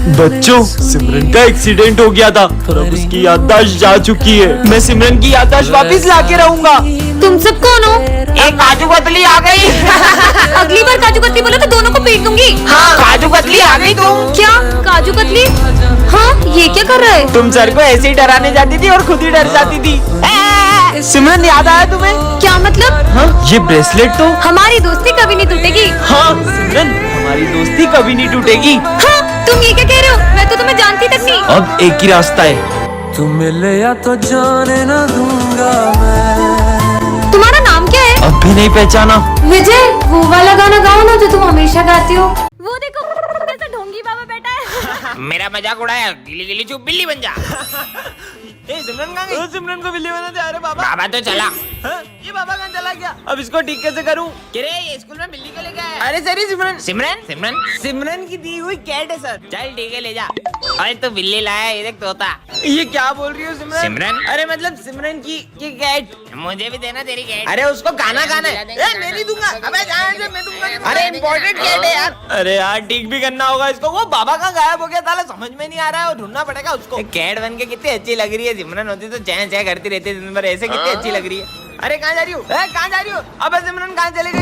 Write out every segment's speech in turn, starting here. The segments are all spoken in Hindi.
बच्चों, सिमरन का एक्सीडेंट हो गया था और अब उसकी याददाश्त जा चुकी है। मैं सिमरन की याददाश्त वापस ला के रहूंगा। तुम सब कौन हो? एक काजू कतली आ गई। अगली बार काजू कतली बोलो तो दोनों को पीट दूंगी। हाँ, काजू कतली आ गई तुम। क्या काजू कतली? हाँ, ये क्या कर रहा है? तुम सर को ऐसे ही डराने जाती थी और खुद ही डर जाती थी। सिमरन, याद आया तुम्हें? क्या मतलब? हाँ, ये ब्रेसलेट तो। हमारी दोस्ती कभी नहीं टूटेगी। हाँ सिमरन, हमारी दोस्ती कभी नहीं टूटेगी। हाँ, तुम ये क्या कह रहे हो? मैं तो तुम्हें जानती तक नहीं। अब एक ही रास्ता है। तुम मिले या तो जाने न दूंगा मैं। तुम्हारा नाम क्या है? अब भी नहीं पहचाना? विजय, वो वाला गाना गाओ ना जो तुम हमेशा गाती हो। वो देखो कैसा ढोंगी बाबा बैठा है। मेरा मजाक उड़ाया, गिली गिली चुप बिल्ली बन जा। सिमरन कहाँ गई? सिमरन को बिल्ली बना दे। अरे बाबा, बाबा तो चला। हाँ? ये बाबा कहाँ चला गया? अब इसको ठीक कैसे करूँ? किरे, ये स्कूल में बिल्ली को लेके आया। अरे सर, सिमरन सिमरन सिमरन सिमरन की दी हुई कैट है सर। चल ठीक है, ले जा। अरे तू बिल्ली लाया, ये देख तोता। ये क्या बोल रही हो सिमरन? सिमरन? अरे मतलब सिमरन की कैट। मुझे भी देना तेरी कैट। अरे उसको गाना गाना है। मैं नहीं दूंगा। अबे जाने दे, मैं दूंगा नहीं। अरे इम्पोर्टेंट कैट है यार। अरे यार, ठीक भी करना होगा इसको। वो बाबा का गायब हो गया था, समझ में नहीं आ रहा है और ढूंढना पड़ेगा उसको। कैट बन के कितनी अच्छी लग रही है। सिमरन होती तो चैन चैन करती रहती दिन भर, ऐसे कितनी अच्छी लग रही है। अरे कहाँ जा रही हो? कहाँ जा रही हो? अबे सिमरन कहाँ चली गई?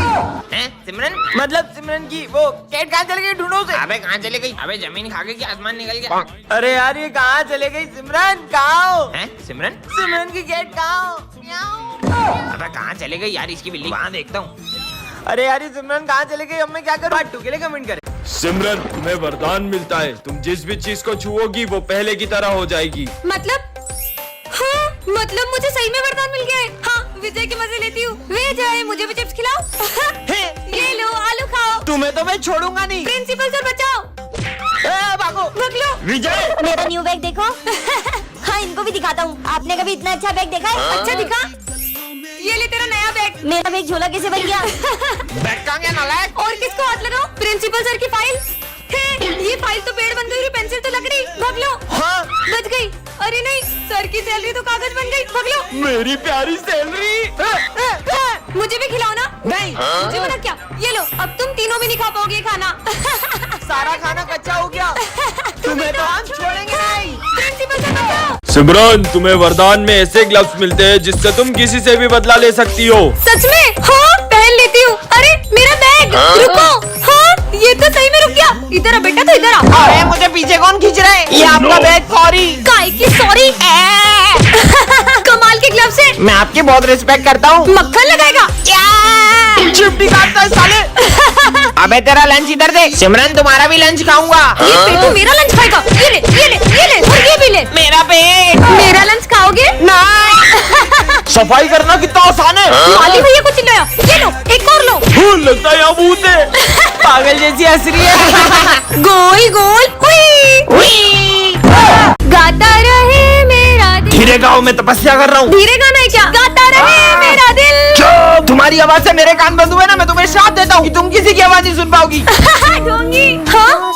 हैं सिमरन? मतलब सिमरन की वो कैट कहाँ चली गई? ढूंढो उसे। अबे कहाँ चले गई? अबे जमीन खा गई कि आसमान निकल गया? अरे यार, ये कहाँ चले गई? सिमरन कहाँ हो? हैं सिमरन? सिमरन की कैट कहाँ हो? अबे कहाँ चले गई यार इसकी बिल्ली? वहाँ देखता हूँ। अरे यार, ये सिमरन कहाँ चले गई? अब मैं क्या करूँ? पार्ट 2 के लिए कमेंट करें। सिमरन, तुम्हें वरदान मिलता है। तुम जिस भी चीज को छुओगी वो पहले की तरह हो जाएगी। मतलब? हाँ, मतलब मुझे सही में वरदान मिल गया है। हाँ, विजय के मजे लेती हूँ। विजय, मुझे भी चिप्स खिलाओ। ये लो, आलू खाओ। तुम्हें तो मैं छोड़ूंगा नहीं। प्रिंसिपल सर बचाओ। भागो, भाग लो। विजय, मेरा न्यू बैग देखो। हाँ, इनको भी दिखाता हूँ। आपने कभी इतना अच्छा बैग देखा है? अच्छा दिखा। ये ले तेरा नया बैग। मेरा बैग झोला कैसे बन गया? बैग कहाँ गया नालायक? और किसको हाथ लगाओ? प्रिंसिपल सर की फाइल। ये फाइल तो पेड़ बन गई, पेंसिल तो लकड़ी। भाग लो। हाँ, बच गई। अरे नहीं, सर की सैलरी तो कागज बन गई। भाग लो। मेरी प्यारी सैलरी। मुझे भी खिलाओ ना। नहीं। मुझे बना क्या? ये लो, अब तुम तीनों भी नहीं खा पाओगे खाना। सारा खाना कच्चा हो गया। तुम्हें तो हम छोड़ेंगे नहीं। प्रिंसिपल सर बचाओ। सिमरन, तुम्हें वरदान में ऐसे ग्लव्स मिलते हैं जिससे तुम किसी से भी बदला ले सकती हो। सच में? हाँ, पहन लेती हूँ। अरे मेरा बैग। रुको। हाँ, ये तो सही में रुक गया। इधर आ बेटा, तो इधर आ। अरे मुझे पीछे कौन खींच रहा है? ये आपका बैग। सॉरी। काय की सॉरी। कमाल के ग्लव से मैं आपकी बहुत रिस्पेक्ट करता हूँ। मक्खन लगाएगा। चिपटी काटता है साले। अबे तेरा लंच इधर दे। सिमरन, तुम्हारा भी लंच खाऊंगा। ये पेटू मेरा लंच खाएगा। ये ले, ये ले, ये ले, और ये भी ले। मेरा पेट। मेरा लंच खाओगे? सफाई करना कितना आसान है। माली भैया को चिल्लाया। ये लो, एक और लो। लगता है यहाँ भूत है। पागल जैसी हंस रही है। गोल गोल हुई। गाता रहे मेरा दिल। धीरे गाओ, मैं तपस्या कर रहा हूँ। धीरे गाना है क्या? गाता रहे मेरा दिल। तुम्हारी आवाज से मेरे कान बंद हुए ना, मैं तुम्हें श्राप देता हूँ कि तुम किसी की आवाज नहीं सुन पाओगी। ढोंगी। हाँ,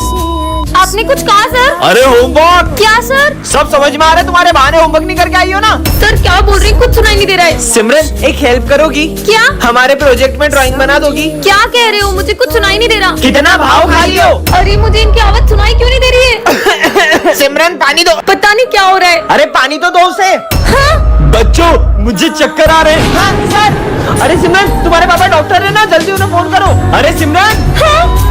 आपने कुछ कहा सर? अरे होमवर्क। क्या सर? सब समझ में आ रहा है। तुम्हारे बहाने होमवर्क नहीं करके आई हो ना। सर क्या बोल रही? कुछ सुनाई नहीं दे रहा है। सिमरन, एक हेल्प करोगी? क्या? हमारे प्रोजेक्ट में ड्राइंग बना दोगी? क्या कह रहे हो? मुझे कुछ सुनाई नहीं दे रहा। कितना भाव खाई हो? अरे मुझे इनकी आवाज सुनाई क्यों नहीं दे रही है? सिमरन, पानी दो। पता नहीं क्या हो रहा है। अरे पानी तो दो उसे। हाँ? बच्चों, मुझे चक्कर आ रहे हैं। हाँ सर। अरे सिमरन, तुम्हारे पापा डॉक्टर है ना, जल्दी उन्हें फोन करो। अरे सिमरन, हाँ?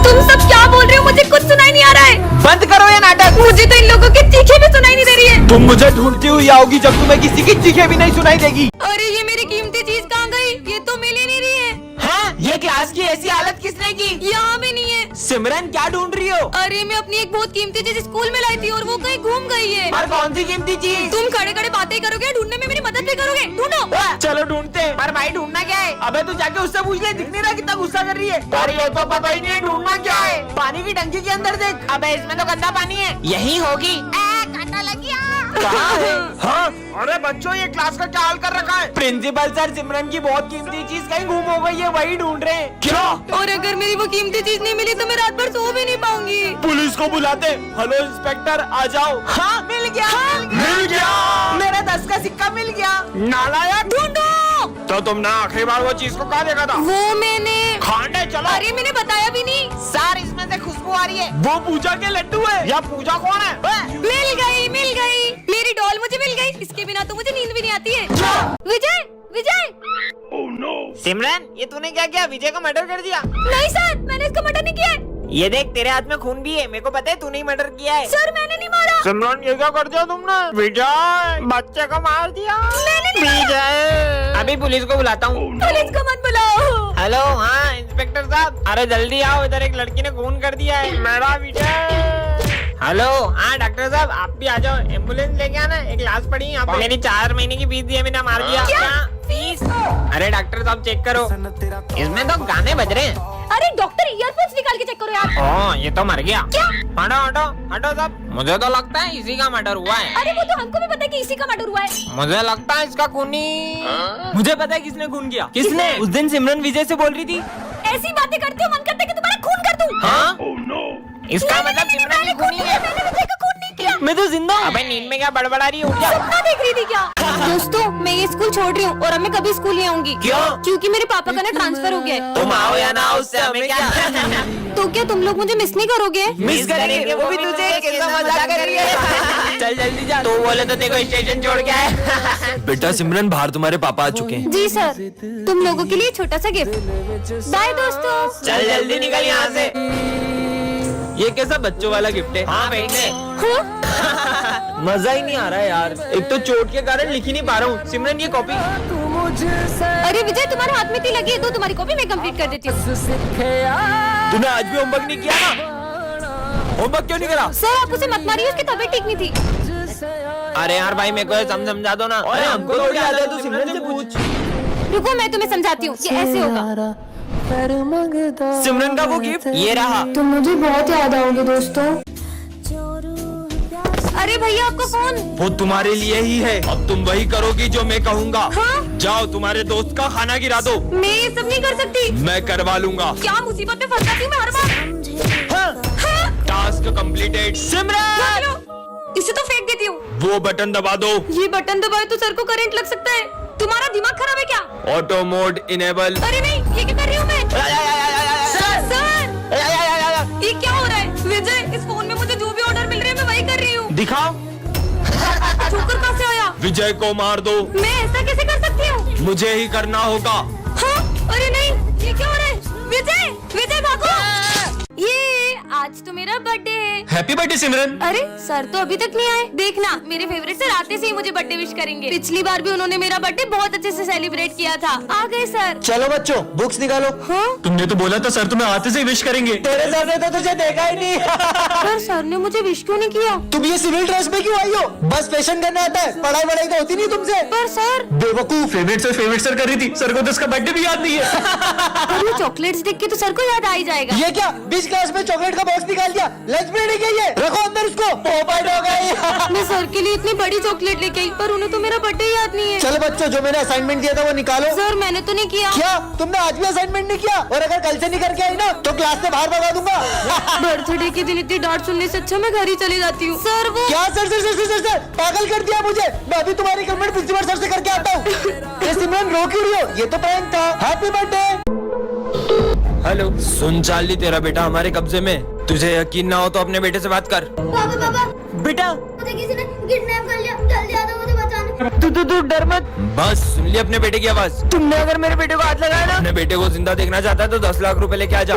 तुम सब क्या बोल रहे हो? मुझे कुछ सुनाई नहीं आ रहा है। बंद करो ये नाटक। मुझे तो इन लोगों की चीखें भी सुनाई नहीं दे रही है। तुम मुझे ढूंढती हुई आओगी जब तुम्हें किसी की चीखें भी नहीं सुनाई देगी। अरे ये मेरी कीमती चीज कहाँ गई? ये तो मिल ही नहीं रही है। हाँ, ये क्लास की ऐसी हालत किसने की? यहाँ भी नहीं है। सिमरन, क्या ढूंढ रही हो? अरे मैं अपनी एक बहुत कीमती चीज स्कूल में लाई थी और वो कहीं घूम गई है। और कौन सी कीमती चीज? तुम खड़े खड़े बातें करोगे, ढूंढने में मेरी मदद भी करोगे। ढूंढो। चलो ढूंढते हैं। पर भाई ढूंढना क्या है? अबे तू जाके उससे पूछ ले, दिख नहीं रहा कितना गुस्सा कर रही है। अरे ये तो पता ही नहीं है ढूंढना क्या है। पानी की टंकी के अंदर देख। अबे इसमें तो गंदा पानी है। यही होगी। कांटा लग गया। कहाँ है? हाँ, अरे बच्चों, ये क्लास का क्या हाल कर रखा है? प्रिंसिपल सर, सिमरन की बहुत कीमती चीज कहीं गुम हो गई है, वही ढूंढ रहे हैं। क्या? और अगर मेरी वो कीमती चीज नहीं मिली तो मैं रात भर सो भी नहीं पाऊंगी। पुलिस को बुलाते। हेलो इंस्पेक्टर, आ जाओ। हाँ, मिल गया। मिल गया। मेरा 10 का सिक्का मिल गया। नालायक। ढूंढो। तो तुमने आखिरी बार वो चीज को कहा देखा था? वो मैंने खाने चलो। अरे मैंने बताया भी नहीं। सर इसमें से खुशबू आ रही है। वो पूजा के लड्डू है या पूजा कौन है? मिल गई मेरी डॉल मुझे मिल गई। इसके बिना तो मुझे नींद भी नहीं आती है। विजय विजय सिमरन ये तूने क्या किया? विजय को मर्डर कर दिया? नहीं सर, मैंने इसका मर्डर नहीं किया है। ये देख तेरे हाथ में खून भी है, मेरे को पता है तूने ही मर्डर किया है। सर मैंने नहीं मारा। सिमरन ये क्या कर दिया तुमने? विजय बच्चे को मार दिया। मैंने नहीं मारा। विजय अभी पुलिस को बुलाता हूँ। पुलिस को मत बुलाओ। हेलो हाँ इंस्पेक्टर साहब, अरे जल्दी आओ, इधर एक लड़की ने खून कर दिया है। मेरा विजय। हेलो हाँ डॉक्टर साहब आप भी आ जाओ, एम्बुलेंस लेके आना। एक लाश पड़ी यहाँ पे। मेरी 4 महीने की फीस दी है, मैंने मार दिया। क्या? फीस? अरे डॉक्टर साहब चेक करो, इसमें तो गाने बज रहे हैं। अरे डॉक्टर ईयरफोन्स निकाल के चेक करो यार। ओह ये तो मर गया। क्या? हटो हटो हटो साहब, मुझे तो लगता है इसी का मर्डर हुआ है। अरे वो तो हमको भी पता है कि इसी का मर्डर हुआ है। मुझे लगता है इसका खूनी। मुझे पता है किसने खून किया। किसने? उस दिन सिमरन विजय से बोल रही थी। ऐसी बातें करती हो, मन करता है कि तुम्हारा खून कर दूं। हाँ इसका मतलब सिमरन ने खूनी है। मैंने विजय का खून नहीं किया। मैं तो जिंदा हूँ। अबे नींद में क्या बड़बड़ा रही है? उठ जा। सपना देख रही थी क्या? दोस्तों मैं ये स्कूल छोड़ रही हूँ और अब मैं कभी स्कूल नहीं आऊंगी। क्यों? क्योंकि मेरे पापा का ना ट्रांसफर हो गया है। तुम आओ या ना आओ उससे हमें क्या? तो क्या तुम लोग मुझे मिस नहीं करोगे? मिस करेंगे, वो भी तुझे कैसा मजाक कर रही है। चल जल्दी जा। तू बोले तो देखो स्टेशन छोड़ के आए। बेटा सिमरन बाहर तुम्हारे पापा आ चुके हैं। जी सर, तुम लोगों के लिए छोटा सा गिफ्ट। बाय दोस्तों। चल जल्दी निकल यहाँ से। ये कैसा बच्चों वाला गिफ्ट है? हाँ बैठने। हाँ? मजा ही नहीं आ रहा है यार। एक तो चोट के कारण लिख ही नहीं पा रहा हूँ। सिमरन ये कॉपी। अरे विजय तुम्हारे हाथ में इतनी लगी है तो तुम्हारी कॉपी मैं कंप्लीट कर देती हूँ। तूने आज भी होमवर्क नहीं किया ना? होमवर्क क्यों नहीं करा? सर आप उसे मत मारिए, उसकी तबीयत ठीक नहीं थी। अरे यार भाई मेरे को समझा दो ना। अरे हमको थोड़ी आदत है, तू सिमरन से पूछ। रुको मैं तुम्हें समझाती हूँ, ये ऐसे होगा। सिमरन का वो गिफ्ट ये रहा। तो मुझे बहुत याद आओगे दोस्तों। अरे भैया आपका फोन। वो तुम्हारे लिए ही है। अब तुम वही करोगी जो मैं कहूँगा। हाँ? जाओ तुम्हारे दोस्त का खाना गिरा दो। मैं ये सब नहीं कर सकती। मैं करवा लूंगा। क्या मुसीबत में फंस जाती हूँ मैं हर बार। हाँ? Task completed. सिमरन लो, इसे तो फेंक देती हूँ। वो बटन दबा दो। ये बटन दबाए तो सर को करंट लग सकता है। तुम्हारा दिमाग खराब है क्या? Auto mode enable. अरे नहीं, ये क्या कर रही हूँ मैं? सर ये क्या हो रहा है? विजय इस फोन में मुझे जो भी ऑर्डर मिल रहे हैं मैं वही कर रही हूँ। दिखाओ। जोकर कहाँ से आया? विजय को मार दो। मैं ऐसा कैसे कर सकती हूँ? मुझे ही करना होगा। हाँ? अरे नहीं, ये क्या हो रहा है? विजय विजय भागो। ये आज तो मेरा बर्थडे है। हैप्पी बर्थडे सिमरन। अरे सर तो अभी तक नहीं आए। देखना मेरे फेवरेट सर आते से ही मुझे बर्थडे विश करेंगे। पिछली बार भी उन्होंने मेरा बर्थडे बहुत अच्छे से सेलिब्रेट किया था। आ गए सर। चलो बच्चों बुक्स निकालो। हाँ? तुमने तो बोला था सर तुम्हें आते से विश करेंगे। तेरे सर ने तो तुझे देखा ही नहीं। पर सर ने मुझे विश क्यों नहीं किया? तुम ये सिविल ड्रेस में क्यों आई हो? बस फैशन करना आता है, पढ़ाई वढ़ाई तो होती नहीं तुमसे। पर सर बेवकूफ, फेवरेट सर कर रही थी। सर को तो उसका बर्थडे भी याद नहीं है। पर ये चॉकलेट्स देख के तो सर को याद आ ही जाएगा। ये क्या 20 क्लास में चॉकलेट का बॉक्स निकाल दिया? लंच ब्रेक है ये, रखो अंदर इसको। पोपट हो गई। मैं सर के लिए इतनी बड़ी चॉकलेट लेके आई पर उन्हें तो मेरा बर्थडे याद नहीं है। चलो बच्चों जो मैंने असाइनमेंट दिया था वो निकालो। सर मैंने तो नहीं किया। क्या तुमने आज भी असाइनमेंट नहीं किया? और अगर कल से नहीं करके आई ना तो क्लास से बाहर भगा दूंगा। बर्थडे के दिन इतनी डांट सुनने से अच्छा मैं घर ही चली जाती हूँ। सर वो क्या सर पागल कर दिया मुझे। मैं अभी तुम्हारी कंप्लेंट प्रिंसिपल सर से करके आता हूँ। ये सिमरन रो क्यों रही हो? ये तो प्रैंक था। Happy birthday. हेलो सुन चार्ली, तेरा बेटा हमारे कब्जे में। तुझे यकीन ना हो तो अपने बेटे से बात कर। पापा बेटा मुझे किसी ने किडनैप कर लिया, जल्दी आ जाओ मुझे बचाने। तू डर मत। बस सुन ली अपने बेटे की आवाज। तुमने अगर मेरे बेटे को हाथ लगाया ना, अपने बेटे को जिंदा देखना चाहता है तो 10 लाख रुपए लेके आ जा।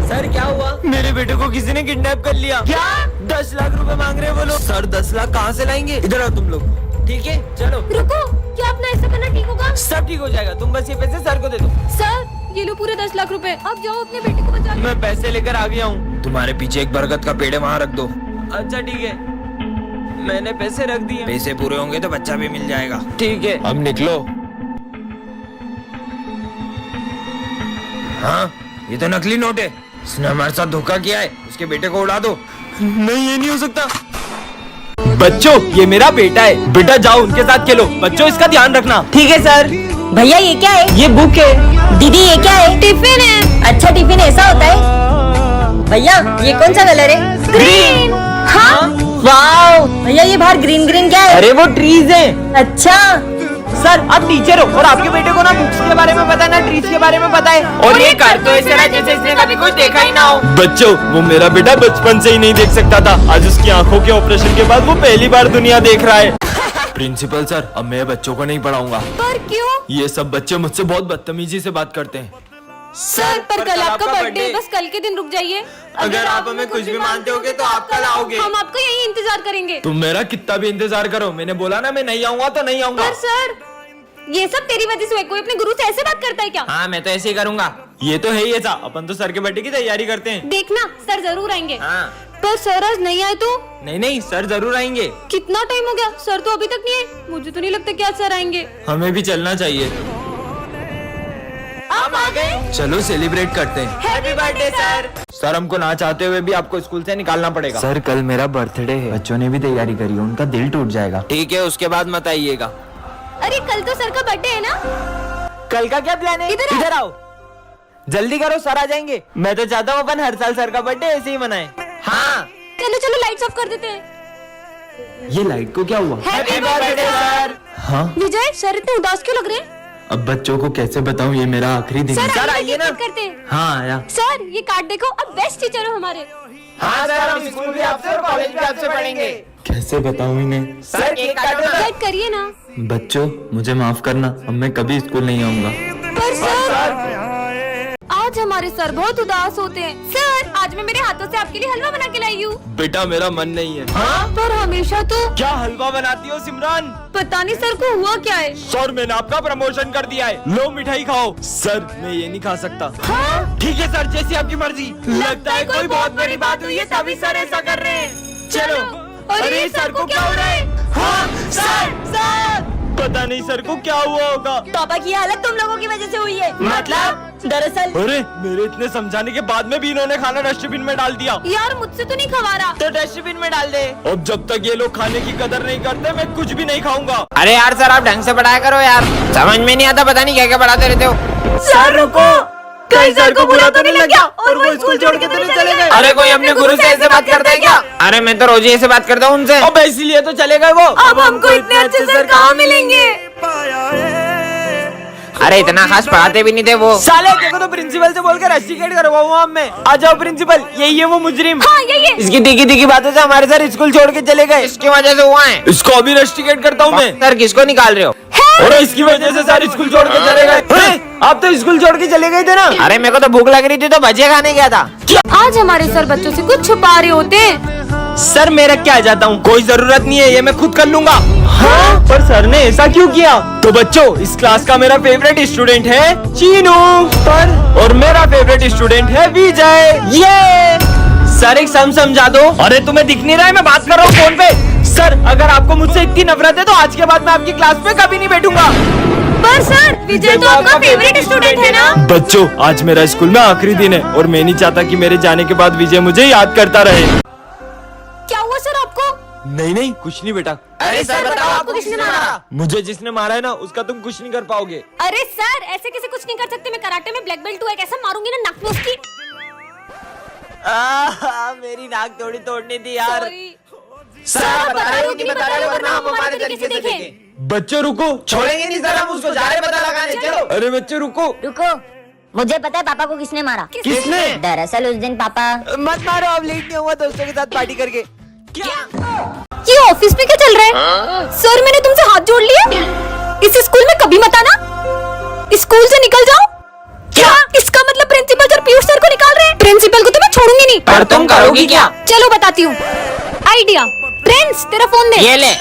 सर क्या हुआ? मेरे बेटे को किसी ने किडनैप कर लिया। क्या? 10 लाख रुपए मांग रहे हैं वो लोग। सर 10 लाख कहाँ से लाएंगे? इधर आओ तुम लोग। ठीक है चलो। रुको, क्या अपना ऐसा करना ठीक होगा? सब ठीक हो जाएगा, तुम बस ये पैसे सर को दे दो। सर ये लो पूरे 10 लाख रुपए। अब जाओ अपने बेटे को बचा लो। मैं पैसे लेकर आ गया हूँ। तुम्हारे पीछे एक बरगद का पेड़ है, वहाँ रख दो। अच्छा ठीक है, मैंने पैसे रख दिए। पैसे पूरे होंगे तो बच्चा भी मिल जाएगा। ठीक है अब निकलो। हाँ ये तो नकली नोट है, इसने हमारे साथ धोखा किया है। उसके बेटे को उड़ा दो। नहीं ये नहीं हो सकता। बच्चों ये मेरा बेटा है। बेटा जाओ उनके साथ खेलो। बच्चों इसका ध्यान रखना। ठीक है सर। भैया ये क्या है? ये बुक है। दीदी ये क्या है? टिफिन है। अच्छा टिफिन ऐसा होता है? भैया ये कौन सा कलर है? ग्रीन। हाँ वाओ। भैया ये बाहर ग्रीन ग्रीन क्या है? अरे वो ट्रीज है। अच्छा सर आप टीचर हो और आपके बेटे को ना बुक्स के बारे में पता है ना ट्रीज के बारे में पता है, और ये कर तो ऐसे रहा जैसे इसने कभी कुछ देखा ही ना हो। बच्चों, वो मेरा बेटा बचपन से ही नहीं देख सकता था, आज उसकी आंखों के ऑपरेशन के बाद वो पहली बार दुनिया देख रहा है। प्रिंसिपल सर, अब मैं बच्चों को नहीं पढ़ाऊंगा। पर क्यों? ये सब बच्चे मुझसे बहुत बदतमीजी से बात करते हैं। सर पर कल आपका बर्थडे, बस कल के दिन रुक जाइए। अगर आप हमें कुछ भी मानते होगे तो आप कल आओगे। हम आपका यही इंतजार करेंगे। तुम मेरा कितना भी इंतजार करो, मैंने बोला ना मैं नहीं आऊंगा तो नहीं आऊंगा। पर सर ये सब तेरी वजह से हुआ। कोई अपने गुरु से ऐसे बात करता है क्या? हाँ मैं तो ऐसे ही करूंगा। ये तो है ही ऐसा, अपन तो सर के बर्थडे की तैयारी करते हैं। देखना सर जरूर आएंगे। हाँ। पर सर आज नहीं आए तो? नहीं सर जरूर आएंगे। कितना टाइम हो गया, सर तो अभी तक नहीं आए। मुझे तो नहीं लगता कि आज सर आएंगे। हमें भी चलना चाहिए। आप आ गए? चलो सेलिब्रेट करते हैं। Happy birthday sir. सर हमको ना चाहते हुए भी आपको स्कूल से निकालना पड़ेगा। सर कल मेरा बर्थडे है, बच्चों ने भी तैयारी करी है, उनका दिल टूट जाएगा। ठीक है, उसके बाद मत आइएगा। अरे कल तो सर का बर्थडे है ना? कल का क्या प्लान है? इधर आओ, जल्दी करो, सर आ जाएंगे। मैं तो चाहता हूँ अपन हर साल सर का बर्थडे ऐसे ही मनाएं। हाँ चलो लाइट्स ऑफ कर देते हैं। ये लाइट को क्या हुआ? Happy birthday sir. हाँ विजय सर इतने उदास क्यों लग रहे हैं? अब बच्चों को कैसे बताऊं, ये मेरा आखिरी दिन है। सर आइए ना करते हैं। हाँ आया। सर ये कार्ड देखो, अब बेस्ट टीचर हो हमारे। हाँ सर, हम स्कूल भी आपसे और कॉलेज भी आपसे पढ़ेंगे। कैसे बताऊं इन्हें? सर केक काटो ना। कट करिए ना। बच्चों मुझे माफ करना, अब मैं कभी स्कूल नहीं आऊंगा। पर सर आज हमारे सर बहुत उदास होते हैं। सर आज मैं मेरे हाथों से आपके लिए हलवा बना के लाई हूँ। बेटा मेरा मन नहीं है। हाँ? पर हमेशा तो क्या हलवा बनाती हो सिमरन? पता नहीं सर को हुआ क्या है। सर मैंने आपका प्रमोशन कर दिया है, लो मिठाई खाओ। सर मैं ये नहीं खा सकता। हाँ? ठीक है सर, जैसी आपकी मर्जी। लगता है कोई बहुत बड़ी बात हुई है तभी सर ऐसा कर रहे हैं। चलो। अरे सर को क्या हो रहा है? हाँ सर पता नहीं सर को क्या हुआ होगा। पापा की हालत तुम लोगों की वजह से हुई है। मतलब? दरअसल अरे मेरे इतने समझाने के बाद में भी इन्होंने खाना डस्टबिन में डाल दिया। यार मुझसे तो नहीं खवा रहा। तो डस्टबिन में डाल दे। अब जब तक ये लोग खाने की कदर नहीं करते मैं कुछ भी नहीं खाऊंगा। अरे यार सर आप ढंग से पढ़ाया करो यार, समझ में नहीं आता, पता नहीं क्या क्या पढ़ाते रहते हो। सर रुको, कहीं सर को बुरा तो नहीं लग गया और वो स्कूल छोड़ के तो नहीं चले गए? अरे कोई अपने गुरु से ऐसे बात करता है क्या? अरे मैं तो रोज ही ऐसे बात करता हूँ उनसे। अब इसीलिए तो चले गए वो। अब हमको इतने अच्छे सर कहाँ मिलेंगे? अरे इतना खास पढ़ाते भी नहीं थे वो। साले देखो तो प्रिंसिपल से बोलकर रस्टिकेट करवाऊंगा अब मैं। आ जाओ प्रिंसिपल, यही है वो मुजरिम। हाँ यही है। इसकी तीखी तीखी बातों से हमारे सर स्कूल छोड़ के चले गए। इसकी वजह से हुआ है। इसको अभी रस्टिकेट करता हूँ मैं। सर किसको निकाल रहे हो? और इसकी वजह से सर स्कूल छोड़ के चले गए। आप तो स्कूल छोड़ के चले गए थे ना? अरे मेरे को तो भूख लग रही थी तो भजिया खाने गया था। आज हमारे सर बच्चों से कुछ छुपा रहे होते हैं। सर मैं रख के आ जाता हूँ, कोई जरूरत नहीं है, ये मैं खुद कर लूंगा। हाँ? पर सर ने ऐसा क्यों किया? तो बच्चों इस क्लास का मेरा फेवरेट स्टूडेंट है चीनू, और मेरा फेवरेट स्टूडेंट है विजय। ये सर एक सम समझा दो। अरे तुम्हें दिख नहीं रहा है, मैं बात कर रहा हूँ फोन पे। सर अगर आपको मुझसे इतनी नफरत है तो आज के बाद मैं आपकी क्लास में कभी नहीं बैठूंगा। पर सर विजय तो आपका फेवरेट स्टूडेंट है ना? बच्चों आज मेरा स्कूल में आखिरी दिन है और मैं नहीं चाहता कि मेरे जाने के बाद विजय मुझे याद करता रहे। क्या हुआ सर आपको? नहीं कुछ नहीं बेटा। अरे सर बताओ आपको किसने मारा? मुझे जिसने मारा है ना उसका तुम कुछ नहीं कर पाओगे। अरे सर ऐसे कैसे कुछ नहीं कर सकते? मैं कराटे में ब्लैक बेल्ट हूँ, कैसे मारूंगी ना नाक में उसकी। मेरी नाक थोड़ी तोड़नी थी यार। Sorry। सर आप बता रहे हो कि बता रहे हो, वरना हम हमारे तरीके से देखें। बच्चों रुको, छोड़ेंगे नहीं सर, हम उसको जा रहे पता लगाने। चलो। अरे बच्चों रुको। रुको, मुझे पता है पापा को किसने मारा। किसने? दरअसल उस दिन पापा मत मारो, अब लेट नहीं हुआ दोस्तों के साथ पार्टी करके। ये ऑफिस में क्या चल रहा है? सर मैंने तुमसे हाथ जोड़ लिए, इस स्कूल में कभी मत आना, स्कूल से निकल जाओ। क्या इसका मतलब प्रिंसिपल सर पीयूष सर को निकाल रहे हैं? प्रिंसिपल को तो मैं छोड़ूंगी नहीं। पर तुम करोगी क्या? चलो बताती हूँ आइडिया। प्रिंस तेरा फोन दे। ये ले।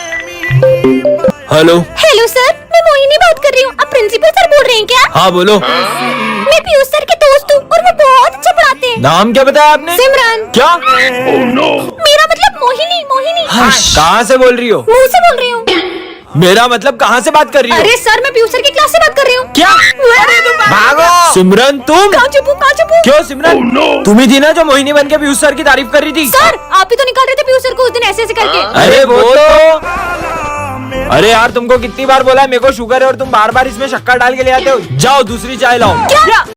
हेलो हेलो सर, मैं मोहिनी बात कर रही हूँ। आप प्रिंसिपल सर बोल रहे हैं क्या? हाँ बोलो। मैं पीयूष सर के दोस्त हूँ और वो बहुत अच्छा पढ़ाते हैं। नाम क्या बताया आपने? सिमरन। क्या? मेरा मतलब मोहिनी। मोहिनी कहाँ से बोल रही हो? मुंह से बोल रही हूँ। मेरा मतलब कहाँ से बात कर रही हो? अरे सर मैं पीयूष सर की क्लास से बात कर रही हूँ। क्या? अरे तुम भागो। सिमरन तुम? कहाँ चुप हूँ? क्यों सिमरन? तुम ही थी ना जो मोहिनी बन के पीयूष सर की तारीफ कर रही थी? सर आप ही तो निकाल रहे थे पीयूष सर को उस दिन ऐसे करके। अरे वो तो अरे यार तुमको कितनी बार बोला है, मेरे को शुगर है और तुम बार बार इसमें शक्कर डाल के ले आते हो। जाओ दूसरी चाय लाओ। क्या?